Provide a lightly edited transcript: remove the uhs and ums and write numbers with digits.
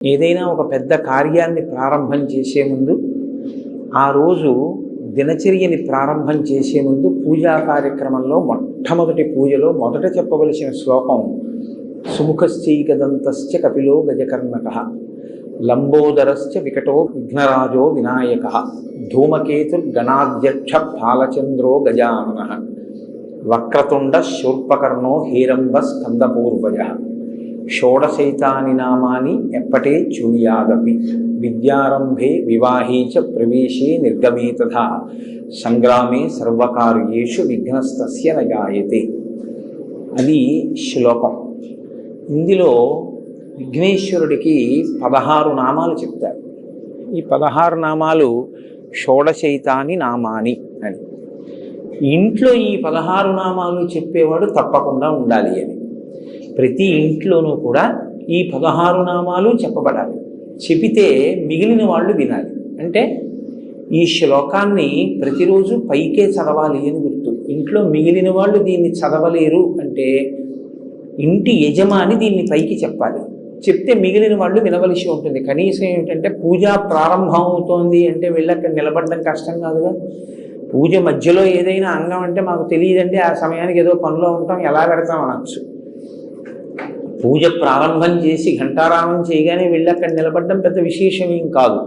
ఏదైనా ఒక పెద్ద కార్యాన్ని ప్రారంభం చేసే ముందు, ఆ రోజు దినచర్యని ప్రారంభం చేసే ముందు పూజా కార్యక్రమంలో మొట్టమొదటి పూజలో మొదట చెప్పవలసిన శ్లోకం సుముఖశ్చైకదంతశ్చ కపిలో గజకర్ణకః లంబోదరశ్చ వికటో విఘ్నరాజో వినాయకః ధూమకేతుర్గణాధ్యక్ష బాలచంద్రో గజాననః వక్రతుండ శూర్పకర్ణో హేరంబ స్కందపూర్వజః షోడశైతాని నామాని ఎప్పటే చూయాదపి విద్యారంభే వివాహే చ ప్రవేశే నిర్గమే తథా సంగ్రామే సర్వకార్యేషు విఘ్నస్తస్య న జాయతే. అది శ్లోకం. ఇందులో విఘ్నేశ్వరుడికి 16 నామాలు చెప్తారు. ఈ 16 నామాలు షోడశైతాని నామాని అని. ఇంట్లో ఈ 16 నామాలు చెప్పేవాడు తప్పకుండా ఉండాలి అని. ప్రతి ఇంట్లోనూ కూడా ఈ 16 నామాలు చెప్పబడాలి. చెబితే మిగిలిన వాళ్ళు వినాలి. అంటే ఈ శ్లోకాన్ని ప్రతిరోజు పైకే చదవాలి అని గుర్తు. ఇంట్లో మిగిలిన వాళ్ళు దీన్ని చదవలేరు అంటే ఇంటి యజమాని దీన్ని పైకి చెప్పాలి. చెప్తే మిగిలిన వాళ్ళు వినవలసి ఉంటుంది. కనీసం ఏమిటంటే పూజ ప్రారంభం అవుతోంది అంటే వెళ్ళి అక్కడ నిలబడడం కష్టం కాదుగా. పూజ మధ్యలో ఏదైనా అంగం అంటే మాకు తెలియదండి, ఆ సమయానికి ఏదో పనిలో ఉంటాం, ఎలా పెడతాం అనొచ్చు. పూజ ప్రారంభం చేసి ఘంటారామం చేయగానే వెళ్ళి అక్కడ నిలబడడం పెద్ద విశేషం ఏం కాదు.